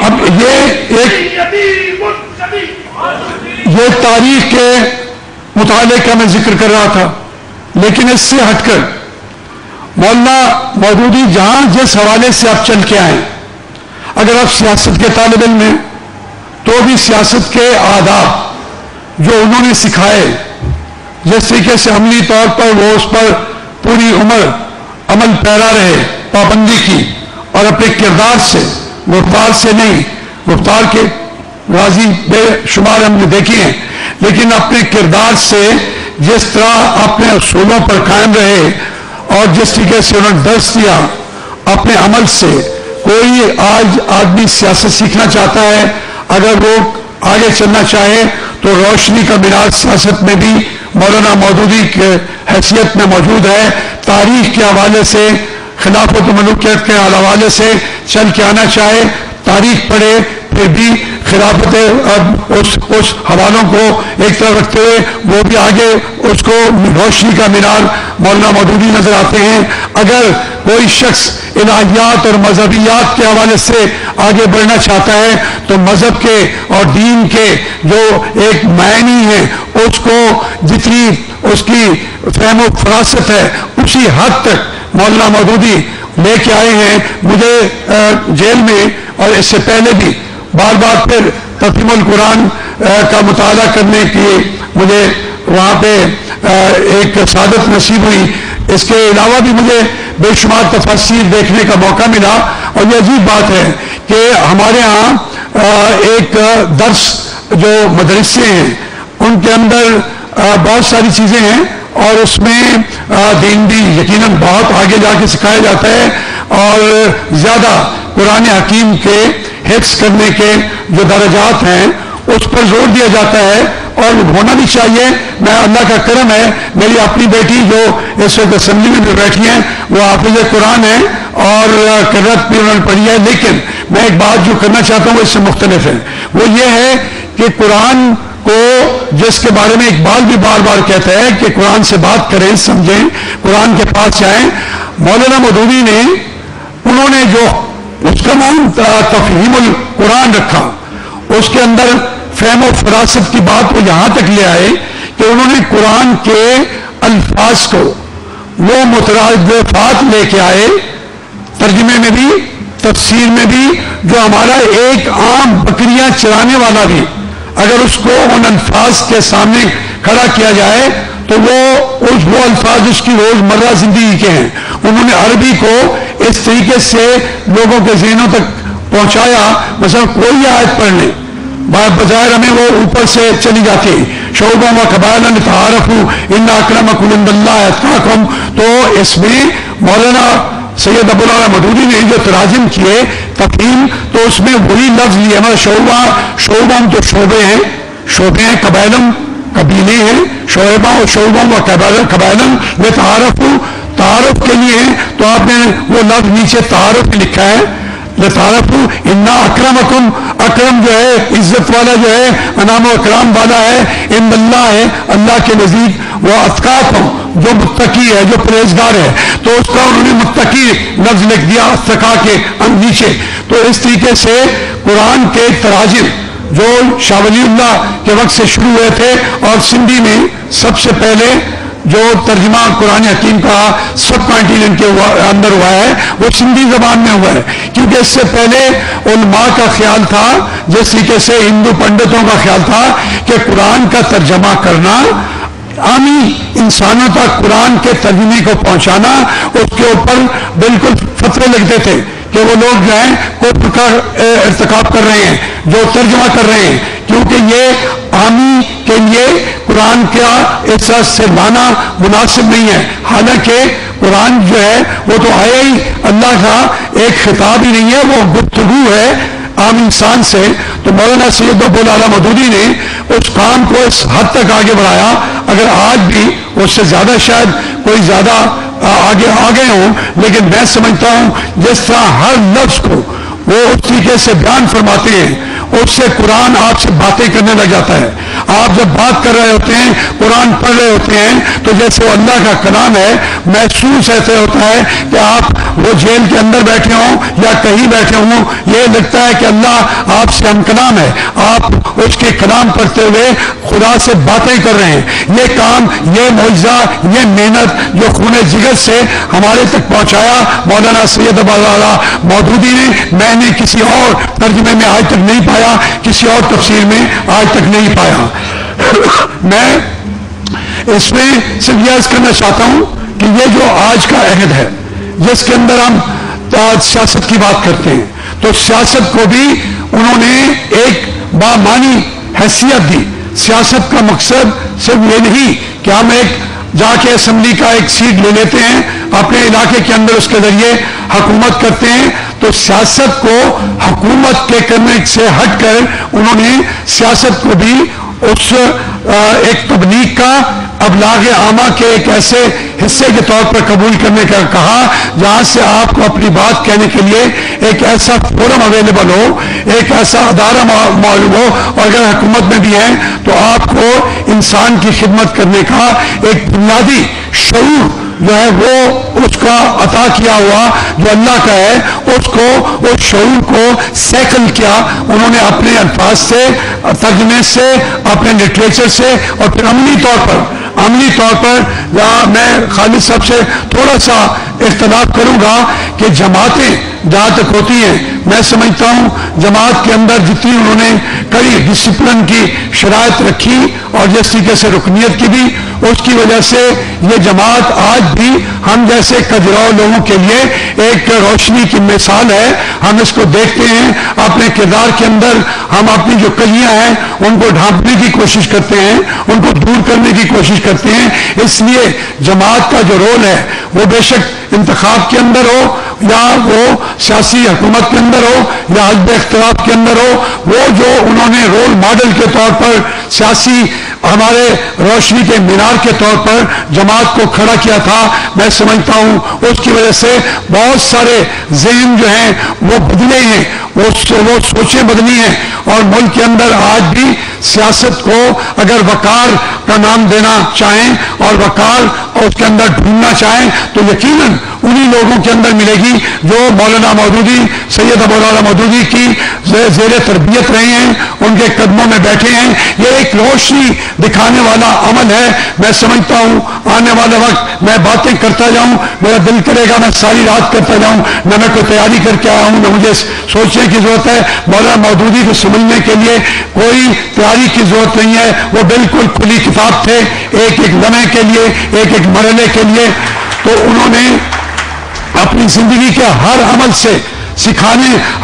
اب یہ تاریخ کے مطالعے کا میں ذکر کر رہا تھا، لیکن اس سے ہٹ کر مولانا مودودی جہاں جس حوالے سے آپ چل کے آئیں، اگر آپ سیاست کے طالب علم ہیں تو بھی سیاست کے آداب جو انہوں نے سکھائے، جس طریقے سے عملی طور پر وہ اس پر پوری عمر عمل پیرا رہے، پابندی کی، اور اپنے کردار سے، گفتار سے نہیں، گفتار کے غازی بے شمار ہم نے دیکھے ہیں، لیکن اپنے کردار سے جس طرح اپنے اصولوں پر قائم رہے اور جس طریقے سے انہوں نے درس دیا اپنے عمل سے. کوئی آج آدمی سیاست سیکھنا چاہتا ہے، اگر وہ آگے چلنا چاہے تو روشنی کا مینار سیاست میں بھی مولانا مودودی کے حیثیت میں موجود ہے. تاریخ کے حوالے سے، خلافت و ملوکیت کے حوالے سے چل کے آنا چاہے، تاریخ پڑھے، پھر بھی خلافت اس حوالوں کو ایک طرف رکھتے ہوئے وہ بھی آگے اس کو روشنی کا مینار مولانا مودودی نظر آتے ہیں. اگر کوئی شخص الہیات اور مذہبیات کے حوالے سے آگے بڑھنا چاہتا ہے تو مذہب کے اور دین کے جو ایک معنی ہے اس کو جتنی اس کی فہم و فراست ہے اسی حد تک مولانا مودودی لے کے آئے ہیں. مجھے جیل میں اور اس سے پہلے بھی بار بار پھر تفہیم القرآن کا مطالعہ کرنے کی مجھے وہاں پہ ایک سعادت نصیب ہوئی. اس کے علاوہ بھی مجھے بے شمار تفاسیر دیکھنے کا موقع ملا. اور یہ عجیب بات ہے کہ ہمارے ہاں ایک درس جو مدرسے ہیں ان کے اندر بہت ساری چیزیں ہیں اور اس میں دین بھی یقیناً بہت آگے جا کے سکھایا جاتا ہے اور زیادہ قرآن حکیم کے حفظ کرنے کے جو درجات ہیں اس پر زور دیا جاتا ہے اور ہونا بھی چاہیے. میں اللہ کا کرم ہے، میری اپنی بیٹی جو اس وقت اسمبلی میں بھی بیٹھی ہیں وہ حافظ قرآن ہے اور قرات بھی انہوں نے پڑھی ہے، لیکن میں ایک بات جو کرنا چاہتا ہوں وہ اس سے مختلف ہے. وہ یہ ہے کہ قرآن کو جس کے بارے میں اقبال بھی بار بار کہتا ہے کہ قرآن سے بات کریں، سمجھیں، قرآن کے پاس جائیں. مولانا مودودی نے انہوں نے جو اس کا نام تفہیم القرآن رکھا، اس کے اندر فہم و فراست کی بات وہ یہاں تک لے آئے کہ انہوں نے قرآن کے الفاظ کو وہ مترادفات لے کے آئے، ترجمے میں بھی، تفسیر میں بھی. جو ہمارا ایک عام بکریاں چرانے والا بھی اگر اس کو ان الفاظ کے سامنے کھڑا کیا جائے تو وہ الفاظ اس کی روزمرہ زندگی کے ہیں. انہوں نے عربی کو اس طریقے سے لوگوں کے ذہنوں تک پہنچایا. مثلا کوئی آیت پڑھ لیں، بظاہر ہمیں وہ اوپر سے چلی جاتی، شعبہ و قبائل تعارفوا ان اکرمکم عند اللہ اتقاکم. تو اس میں مولانا سید ابوالعلا مودودی نے جو تراجم کیے تفہیم، تو اس میں وہی لفظ لیے. شعبہ تو شعبے ہیں، قبائلم قبیلے ہیں، شعبہ و شعبہ و قبائلم وہ تعارف کے لیے ہیں. تو آپ نے وہ لفظ نیچے تعارف لکھا ہے، لتعارفوا انا اکرمکم. اکرم جو ہے عزت والا جو ہے، انعام و اکرام والا ہے، ان اللہ ہے اللہ کے نزدیک، وہ اتقاکم جو متقی ہے، جو پرہیزگار ہے. تو اس کا انہوں نے متقی لفظ لکھ دیا اتقا کے نیچے. تو اس طریقے سے قرآن کے تراجم جو شاہ ولی اللہ کے وقت سے شروع ہوئے تھے اور سندھی میں سب سے پہلے جو ترجمہ قرآن حکیم کا سب کانٹیننٹ کے اندر ہوا ہے وہ سندھی زبان میں ہوا ہے، کیونکہ اس سے پہلے علماء کا خیال تھا، جس طریقے سے ہندو پنڈتوں کا خیال تھا کہ قرآن کا ترجمہ کرنا، عامی انسانوں تک قرآن کے ترجمے کو پہنچانا، اس کے اوپر بالکل فتوے لگتے تھے کہ وہ لوگ جو ہیں کفر کا ارتکاب کر رہے ہیں جو ترجمہ کر رہے ہیں، کیونکہ یہ عامی کے لیے قرآن کا احساس سے لانا مناسب نہیں ہے. حالانکہ قرآن جو ہے وہ تو آیا ہی اللہ کا ایک خطاب ہی نہیں ہے، وہ گفتگو ہے عام انسان سے. تو مولانا سید ابوالعلا مودودی نے اس کام کو اس حد تک آگے بڑھایا. اگر آج بھی اس سے زیادہ شاید کوئی زیادہ آگے آ گئے ہوں، لیکن میں سمجھتا ہوں جس طرح ہر لفظ کو وہ اس طریقے سے بیان فرماتے ہیں، اس سے قرآن آپ سے باتیں کرنے لگ جاتا ہے. آپ جب بات کر رہے ہوتے ہیں، قرآن پڑھ رہے ہوتے ہیں، تو جیسے وہ اللہ کا کلام ہے، محسوس ایسے ہوتا ہے کہ آپ وہ جیل کے اندر بیٹھے ہوں یا کہیں بیٹھے ہوں، یہ لگتا ہے کہ اللہ آپ سے ہم کلام ہے، آپ اس کے کلام پڑھتے ہوئے خدا سے باتیں کر رہے ہیں۔ یہ کام، یہ معجزہ، یہ محنت جو خون جگر سے ہمارے تک پہنچایا مولانا سید عبداللہ مودودی نے، میں نے کسی اور ترجمے میں آج تک نہیں پایا، کسی اور تفسیر میں آج تک نہیں پایا۔ میں اس میں صرف یہ عرض کرنا چاہتا ہوں کہ یہ جو آج کا عہد ہے جس کے اندر ہم سیاست کی بات کرتے ہیں، تو سیاست کو بھی انہوں نے ایک بامانی حیثیت دی۔ سیاست کا مقصد صرف یہ نہیں کہ ہم ایک جا کے اسمبلی کا ایک سیٹ لے لیتے ہیں، اپنے علاقے کے اندر اس کے ذریعے حکومت کرتے ہیں، تو سیاست کو حکومت کے کرنے سے ہٹ کر انہوں نے سیاست کو بھی اس ایک تبلیغ کا، ابلاغ عامہ کے ایک ایسے حصے کے طور پر قبول کرنے کا کہا جہاں سے آپ کو اپنی بات کہنے کے لیے ایک ایسا فورم اویلیبل ہو، ایک ایسا ادارہ معلوم ہو، اور اگر حکومت میں بھی ہیں تو آپ کو انسان کی خدمت کرنے کا ایک بنیادی شعور جو ہے وہ اس کا عطا کیا ہوا جو اللہ کا ہے، اس کو، اس شعور کو سیکل کیا انہوں نے اپنے الفاظ سے، ترجمے سے، اپنے لٹریچر سے، اور پھر عملی طور پر میں خالد صاحب سے تھوڑا سا اختلاف کروں گا کہ جماعتیں جہاں تک ہوتی ہیں، میں سمجھتا ہوں جماعت کے اندر جتنی انہوں نے کڑی ڈسپلن کی شرائط رکھی اور جس طریقے سے رکنیت کی بھی، اس کی وجہ سے یہ جماعت آج بھی ہم جیسے کجراؤ لوگوں کے لیے ایک روشنی کی مثال ہے۔ ہم اس کو دیکھتے ہیں اپنے کردار کے اندر، ہم اپنی جو کلیاں ہیں ان کو ڈھانپنے کی کوشش کرتے ہیں، ان کو دور کرنے کی کوشش کرتے ہیں۔ اس لیے جماعت کا جو رول ہے وہ بے شک انتخاب کے اندر ہو یا وہ سیاسی حکومت کے اندر ہو یا حزب اختلاف کے اندر ہو، وہ جو انہوں نے رول ماڈل کے طور پر سیاسی ہمارے روشنی کے مینار کے طور پر جماعت کو کھڑا کیا تھا، میں سمجھتا ہوں اس کی وجہ سے بہت سارے ذہن جو ہیں وہ بدلے ہیں، وہ سوچیں بدلی ہیں، اور ملک کے اندر آج بھی سیاست کو اگر وقار کا نام دینا چاہیں اور وقار اور اس کے اندر ڈھونڈنا چاہیں تو یقیناً انہی لوگوں کے اندر ملے گی جو مولانا مودودی، سید عبداللہ مودودی کی زیر تربیت رہے ہیں، ان کے قدموں میں بیٹھے ہیں۔ یہ ایک روشنی دکھانے والا عمل ہے۔ میں سمجھتا ہوں آنے والا وقت میں باتیں کرتا جاؤں، میرا دل کرے گا میں ساری رات کرتا جاؤں، نہ میں کوئی تیاری کر کے آیا ہوں، نہ مجھے سوچنے کی ضرورت ہے۔ مولانا مودودی کو سمجھنے کے لیے کوئی تیاری کی ضرورت نہیں ہے، وہ بالکل کھلی کتاب تھے، ایک ایک لمحے کے لیے، ایک ایک مرحلے کے لیے۔ تو انہوں نے اپنی زندگی کے ہر عمل سے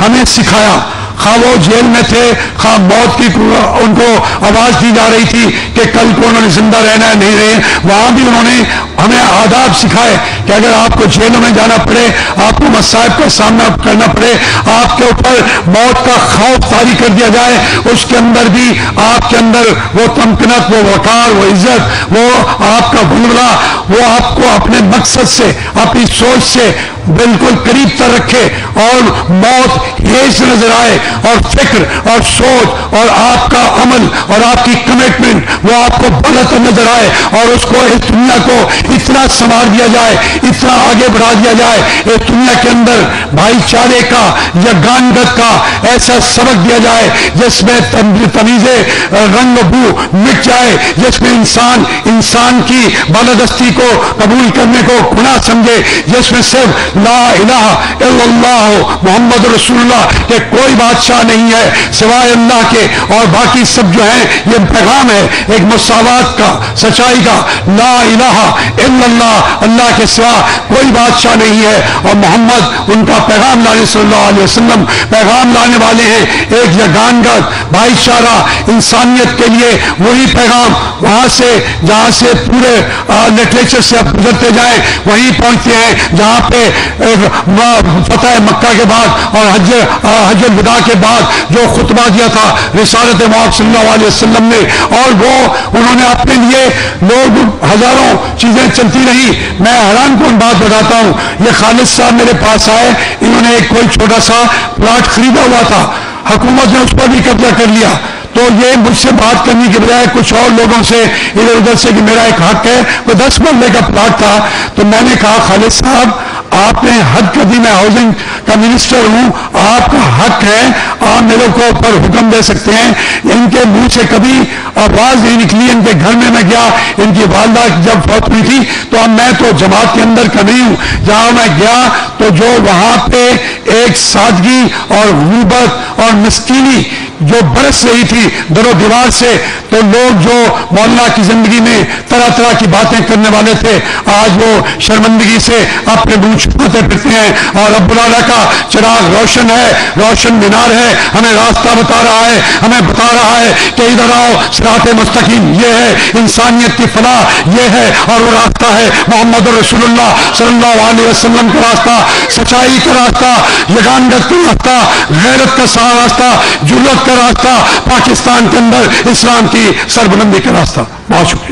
ہمیں سکھایا، خواہ وہ جیل میں تھے، خواہ موت کی ان کو آواز دی جا رہی تھی کہ کل کو انہوں نے زندہ رہنا ہے، نہیں رہے، وہاں بھی انہوں نے ہمیں آداب سکھائے کہ اگر آپ کو جیلوں میں جانا پڑے، آپ کو مصائب کا سامنا کرنا پڑے، آپ کے اوپر موت کا خوف طاری کر دیا جائے، اس کے اندر بھی آپ کے اندر وہ تمکنت، وہ وقار، وہ عزت، وہ آپ کا بلبلہ، وہ آپ کو اپنے مقصد سے، اپنی سوچ سے بالکل قریب تر رکھے، اور موت ہیج نظر آئے، اور فکر اور سوچ اور آپ کا عمل اور آپ کی کمٹمنٹ وہ آپ کو بڑھتا نظر آئے، اور اس کو اس دنیا کو اتنا سنوار دیا جائے، اتنا آگے بڑھا دیا جائے، اس دنیا کے اندر بھائی چارے کا، یگانگت کا ایسا سبق دیا جائے جس میں تمیز رنگ و بو مٹ جائے، جس میں انسان کی بالادستی کو قبول کرنے کو گناہ سمجھے، جس میں صرف لا الہ الا اللہ محمد رسول اللہ کہ کوئی بادشاہ نہیں ہے سوائے اللہ کے، اور باقی سب جو ہیں یہ پیغام ہے ایک مساوات کا، سچائی کا، لا الہ الا اللہ، اللہ کے سوا کوئی بادشاہ نہیں ہے، اور محمد ان کا پیغام لانے صلی اللہ علیہ وسلم پیغام لانے والے ہیں، ایک یگانگت، بھائی چارہ، انسانیت کے لیے وہی پیغام، وہاں سے جہاں سے پورے لٹریچر سے آپ گزرتے جائیں وہیں پہنچتے ہیں جہاں پہ فتح مکہ کے بعد اور حج الوداع کے بعد جو خطبہ دیا تھا رسالت محمد صلی اللہ علیہ وسلم نے، اور وہ انہوں نے اپنے لیے لوگ ہزاروں چیزیں چلتی رہی۔ میں حیران کن بات بتاتا ہوں، یہ خالد صاحب میرے پاس آئے، انہوں نے ایک کوئی چھوٹا سا پلاٹ خریدا ہوا تھا، حکومت نے اس پر بھی قبضہ کر لیا، تو یہ مجھ سے بات کرنے کے بجائے کچھ اور لوگوں سے ادھر ادھر سے کہ میرا ایک حق ہے، کوئی 10 مرلے کا پلاٹ تھا، تو میں نے کہا خالد صاحب آپ نے حد کر دی، میں ہاؤسنگ کا منسٹر ہوں، آپ کا حق ہے، آپ میرے کو اوپر حکم دے سکتے ہیں۔ ان کے منہ سے کبھی آواز نہیں نکلی، ان کے گھر میں گیا، ان کی والدہ جب فوت ہوئی تھی تو اب میں تو جماعت کے اندر کا نہیں ہوں، جہاں میں گیا تو جو وہاں پہ ایک سادگی اور غربت اور مسکینی جو برس رہی تھی در و دیوار سے، تو لوگ جو مولانا کی زندگی میں طرح طرح کی باتیں کرنے والے تھے، آج وہ شرمندگی سے اپنے منہ چھپاتے پھرتے ہیں، اور رب العالی کا چراغ روشن ہے، روشن مینار ہے، ہمیں راستہ بتا رہا ہے، ہمیں بتا رہا ہے کہ ادھر آؤ، صراط مستقیم یہ ہے، انسانیت کی فلاح یہ ہے، اور وہ راستہ ہے محمد رسول اللہ صلی اللہ علیہ وسلم کا راستہ، سچائی کا راستہ، یگانگت کا راستہ، غیرت کا صحیح راستہ، جرأت کا راستہ، پاکستان کے اندر اسلام کی سربلندی کا راستہ۔ بہت شکریہ۔